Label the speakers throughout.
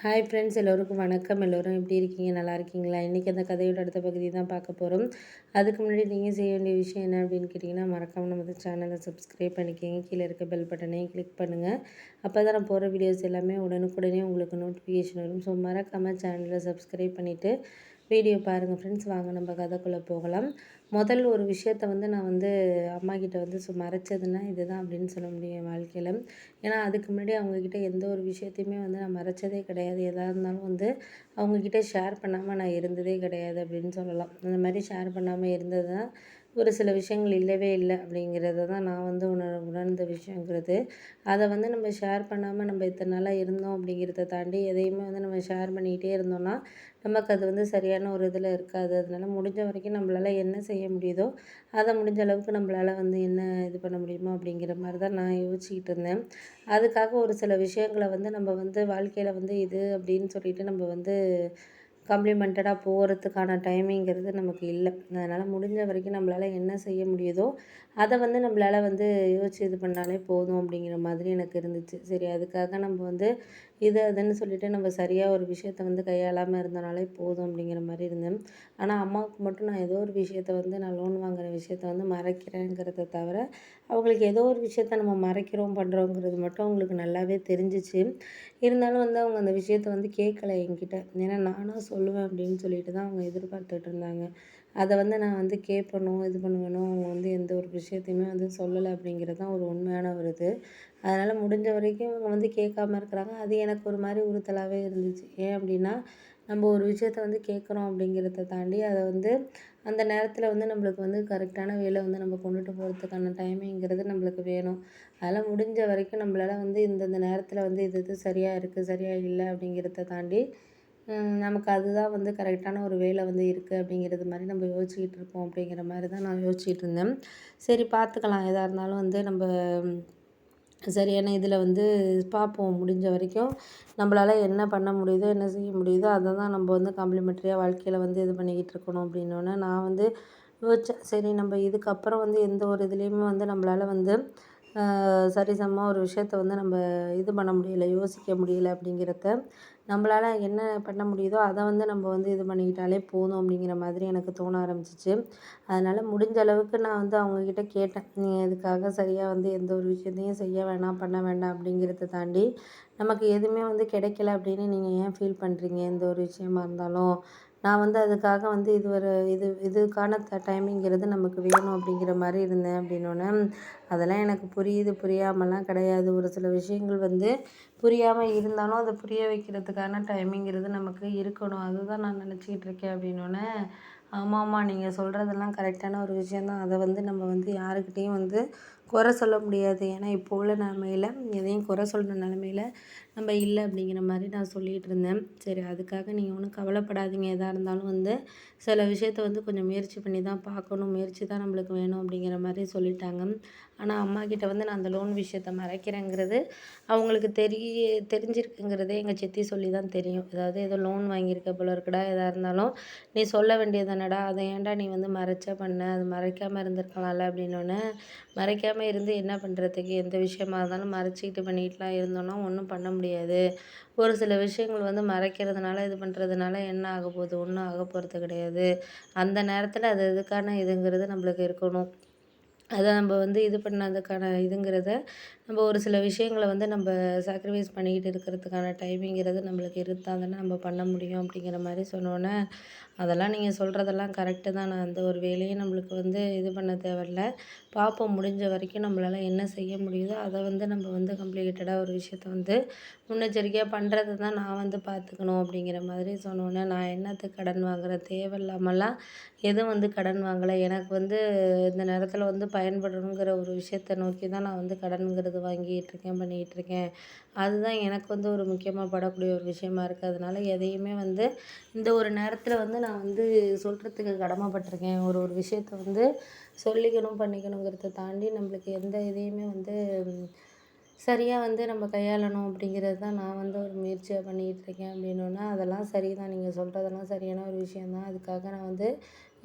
Speaker 1: Hi friends, எல்லோருக்கும் வணக்கம். எல்லோரும் எப்படி இருக்கீங்க? நல்லா இருக்கீங்களா? இன்றைக்கி அந்த கதையோட அடுத்த பகுதி தான் பார்க்க போகிறோம். அதுக்கு முன்னாடி நீங்கள் செய்ய வேண்டிய விஷயம் என்ன அப்படின்னு கேட்டிங்கன்னா, மறக்காமல் நம்ம சேனலை சப்ஸ்கிரைப் பண்ணிக்கோங்க. கீழே இருக்க பெல் பட்டனையும் கிளிக் பண்ணுங்கள். அப்போ தான் நான் போகிற வீடியோஸ் எல்லாமே உடனுக்குடனே உங்களுக்கு நோட்டிஃபிகேஷன் வரும். ஸோ மறக்காமல் சேனலை சப்ஸ்கிரைப் பண்ணிவிட்டு வீடியோ பாருங்கள் ஃப்ரெண்ட்ஸ். வாங்க நம்ம கதைக்குள்ளே போகலாம். முதல் ஒரு விஷயத்த நான் அம்மாக்கிட்ட மறைச்சதுன்னா இதுதான் அப்படின்னு சொல்ல முடியும் என் வாழ்க்கையில். ஏன்னா அதுக்கு முன்னாடி அவங்கக்கிட்ட எந்த ஒரு விஷயத்தையுமே நான் மறைச்சதே கிடையாது. எதாக இருந்தாலும் அவங்கக்கிட்ட ஷேர் பண்ணாமல் நான் இருந்ததே கிடையாது அப்படின்னு சொல்லலாம். அந்த மாதிரி ஷேர் பண்ணாமல் இருந்தது தான் ஒரு சில விஷயங்கள் இல்லவே இல்லை அப்படிங்கிறத தான் நான் உணர்ந்த விஷயங்கிறது. அதை நம்ம ஷேர் பண்ணாமல் நம்ம இத்தனை நாளாக இருந்தோம் அப்படிங்கிறத தாண்டி எதையுமே நம்ம ஷேர் பண்ணிக்கிட்டே இருந்தோம்னா நமக்கு அது சரியான ஒரு இதில் இருக்காது. அதனால முடிஞ்ச வரைக்கும் நம்மளால் என்ன செய்ய முடியுதோ அதை முடிஞ்ச அளவுக்கு நம்மளால் என்ன இது பண்ண முடியுமோ அப்படிங்கிற மாதிரி தான் நான் யோசிச்சுக்கிட்டு இருந்தேன். அதுக்காக ஒரு சில விஷயங்களை நம்ம வாழ்க்கையில் இது அப்படின்னு சொல்லிட்டு நம்ம காம்ப்ளிமெண்டடாக போகிறதுக்கான டைமிங்கிறது நமக்கு இல்லை. அதனால் முடிஞ்ச வரைக்கும் நம்மளால் என்ன செய்ய முடியுதோ அதை நம்மளால் யோசிச்சு இது பண்ணாலே போதும் அப்படிங்கிற மாதிரி எனக்கு இருந்துச்சு. சரி, அதுக்காக நம்ம இது அதுன்னு சொல்லிட்டு நம்ம சரியாக ஒரு விஷயத்த கையாளாமல் இருந்தனாலே போதும் அப்படிங்கிற மாதிரி இருந்தேன். ஆனால் அம்மாவுக்கு மட்டும் நான் ஏதோ ஒரு விஷயத்த நான் லோன் வாங்குகிற விஷயத்த மறைக்கிறேங்கிறத தவிர அவங்களுக்கு ஏதோ ஒரு விஷயத்த நம்ம மறைக்கிறோம் பண்ணுறோங்கிறது மட்டும் அவங்களுக்கு நல்லாவே தெரிஞ்சிச்சு. இருந்தாலும் அவங்க அந்த விஷயத்த கேட்கல என்கிட்ட. ஏன்னா நானாக சொல்லுவேன் அப்படின்னு சொல்லிட்டு தான் அவங்க எதிர்பார்த்துட்டு இருந்தாங்க. அதை நான் கேட்பணும் இது பண்ணுவேணும். அவங்க எந்த ஒரு விஷயத்தையுமே சொல்லலை அப்படிங்கிறது தான் ஒரு உண்மையான ஒரு இது. அதனால் முடிஞ்ச வரைக்கும் இவங்க கேட்காம இருக்கிறாங்க. அது எனக்கு ஒரு மாதிரி உறுத்தலாகவே இருந்துச்சு. ஏன் அப்படின்னா நம்ம ஒரு விஷயத்த கேட்குறோம் அப்படிங்கிறத தாண்டி அதை அந்த நேரத்தில் நம்மளுக்கு கரெக்டான வேலை நம்ம கொண்டுட்டு போகிறதுக்கான டைமிங்கிறது நம்மளுக்கு வேணும். அதெல்லாம் முடிஞ்ச வரைக்கும் நம்மளால இந்தந்த நேரத்தில் இது இது சரியாக இருக்குது சரியாக இல்லை அப்படிங்கிறத தாண்டி நமக்கு அதுதான் கரெக்டான ஒரு வேலை இருக்குது அப்படிங்கிறது மாதிரி நம்ம யோசிச்சுக்கிட்டு இருப்போம் அப்படிங்கிற மாதிரி தான் நான் யோசிச்சுட்டு இருந்தேன். சரி, பார்த்துக்கலாம். எதாக இருந்தாலும் நம்ம சரியான இதில் பார்ப்போம். முடிஞ்ச வரைக்கும் நம்மளால் என்ன பண்ண முடியுதோ என்ன செய்ய முடியுதோ அதை தான் நம்ம காம்ப்ளிமெண்ட்ரியாக வாழ்க்கையில் இது பண்ணிக்கிட்டு இருக்கணும் அப்படின்னோடனே நான் யோசித்தேன். சரி, நம்ம இதுக்கப்புறம் எந்த ஒரு இதுலேயுமே நம்மளால் சரிசமமாக ஒரு விஷயத்த நம்ம இது பண்ண முடியல, யோசிக்க முடியல அப்படிங்கிறத நம்மளால் என்ன பண்ண முடியுதோ அதை நம்ம இது பண்ணிக்கிட்டாலே போதும் அப்படிங்கிற மாதிரி எனக்கு தோண ஆரம்பிச்சிச்சு. அதனால் முடிஞ்ச அளவுக்கு நான் அவங்கக்கிட்ட கேட்டேன். நீங்கள் இதுக்காக சரியாக எந்த ஒரு விஷயத்தையும் செய்ய வேணாம் பண்ண வேண்டாம் அப்படிங்கிறத தாண்டி நமக்கு எதுவுமே கிடைக்கல அப்படின்னு நீங்கள் ஏன் ஃபீல் பண்ணுறீங்க? எந்த ஒரு விஷயமா இருந்தாலும் நான் அதுக்காக இதுக்கான டைமிங்கிறது நமக்கு வேணும் அப்படிங்கிற மாதிரி இருந்தேன் அப்படின்னோடனே, அதெல்லாம் எனக்கு புரியுது, புரியாமலாம் கிடையாது. ஒரு சில விஷயங்கள் புரியாமல் இருந்தாலும் அதை புரிய வைக்கிறதுக்கான டைமிங்கிறது நமக்கு இருக்கணும். அதுதான் நான் நினச்சிக்கிட்டு இருக்கேன் அப்படின்னோடனே, ஆமாம்மா, நீங்கள் சொல்கிறதெல்லாம் கரெக்டான ஒரு விஷயந்தான். அதை நம்ம யாருக்கிட்டேயும் குறை சொல்ல முடியாது. ஏன்னா இப்போ உள்ள நிலமையில எதையும் குறை சொல்கிற நிலமையில நம்ம இல்லை அப்படிங்கிற மாதிரி நான் சொல்லிகிட்டு இருந்தேன். சரி, அதுக்காக நீங்கள் ஒன்றும் கவலைப்படாதீங்க. எதாக இருந்தாலும் சில விஷயத்த கொஞ்சம் முயற்சி பண்ணி தான் பார்க்கணும். முயற்சி தான் நம்மளுக்கு வேணும் அப்படிங்கிற மாதிரி சொல்லிட்டாங்க. ஆனால் அம்மாக்கிட்ட நான் அந்த லோன் விஷயத்த மறைக்கிறேங்கிறது அவங்களுக்கு தெரிஞ்சிருக்குங்கிறதே எங்கள் சித்தி சொல்லி தான் தெரியும். அதாவது ஏதோ லோன் வாங்கியிருக்க போல இருக்குடா, எதாக இருந்தாலும் நீ சொல்ல வேண்டியதானடா, அதை ஏன்டா நீ மறைச்ச பண்ண, அது மறைக்காமல் இருந்திருக்கலாம்ல அப்படின்னோடனே, மறைக்காமல் இருந்து என்ன பண்ணுறதுக்கு? எந்த விஷயமா இருந்தாலும் மறைச்சிக்கிட்டு பண்ணிக்கிட்டுலாம் இருந்தோம்னா ஒன்றும் பண்ண முடியாது. ஒரு சில விஷயங்கள் மறைக்கிறதுனால இது பண்ணுறதுனால என்ன ஆக போகுது? ஒன்றும் ஆக போகிறது கிடையாது. அந்த நேரத்தில் அது இதுக்கான இதுங்கிறது நம்மளுக்கு இருக்கணும். அதை நம்ம இது பண்ணதுக்கான இதுங்கிறத நம்ம ஒரு சில விஷயங்கள நம்ம சாக்ரிஃபைஸ் பண்ணிக்கிட்டு இருக்கிறதுக்கான டைமிங்கிறது நம்மளுக்கு இருந்தா தானே நம்ம பண்ண முடியும் அப்படிங்கிற மாதிரி சொன்னோன்னே, அதெல்லாம் நீங்கள் சொல்கிறதெல்லாம் கரெக்டு தான். நான் அந்த ஒரு வேலையும் நம்மளுக்கு இது பண்ண தேவையில்ல. பார்ப்போம், முடிஞ்ச வரைக்கும் நம்மளால் என்ன செய்ய முடியுதோ அதை நம்ம கம்ப்ளீட்டடாக ஒரு விஷயத்த முன்னெச்சரிக்கையாக பண்ணுறது தான் நான் பார்த்துக்கணும் அப்படிங்கிற மாதிரி சொன்னோன்னே, நான் என்னத்துக்கு கடன் வாங்குறேன்? தேவையில்லாமலாம் எதுவும் கடன் வாங்கலை. எனக்கு இந்த நேரத்தில் பயன்படணுங்கிற ஒரு விஷயத்த நோக்கி தான் நான் கடனுங்கிறது வாங்கிட்டு இருக்கேன், பண்ணிக்கிட்டு இருக்கேன். அதுதான் எனக்கு ஒரு முக்கியமாக படக்கூடிய ஒரு விஷயமா இருக்குது. அதனால் எதையுமே இந்த ஒரு நேரத்தில் நான் சொல்கிறதுக்கு கடமைப்பட்டிருக்கேன். ஒரு ஒரு விஷயத்த சொல்லிக்கணும் பண்ணிக்கணுங்கிறத தாண்டி நம்மளுக்கு எந்த இதையுமே சரியாக நம்ம கையாளணும் அப்படிங்கிறது தான் நான் ஒரு முயற்சியாக பண்ணிக்கிட்டு இருக்கேன் அப்படின்னோன்னா, அதெல்லாம் சரி தான். நீங்கள் சொல்கிறதெல்லாம் சரியான ஒரு விஷயம் தான். அதுக்காக நான்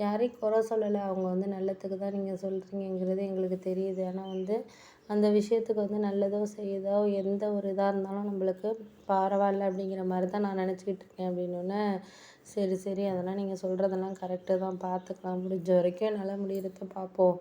Speaker 1: யாரையும் குறை சொல்லலை. அவங்க நல்லதுக்கு தான் நீங்கள் சொல்கிறீங்கங்கிறது எங்களுக்கு தெரியுது. ஆனால் அந்த விஷயத்துக்கு வந்து நல்லதோ செய்யுதோ எந்த ஒரு இதாக இருந்தாலும் நம்மளுக்கு பரவாயில்ல அப்படிங்கிற மாதிரி தான் நான் நினச்சிக்கிட்டு இருக்கேன் அப்படின்னோடனே, சரி சரி அதெல்லாம் நீங்கள் சொல்கிறதெல்லாம் கரெக்டு தான், பார்த்துக்கலாம், முடிஞ்ச வரைக்கும் என்னால் முடியறத பார்ப்போம்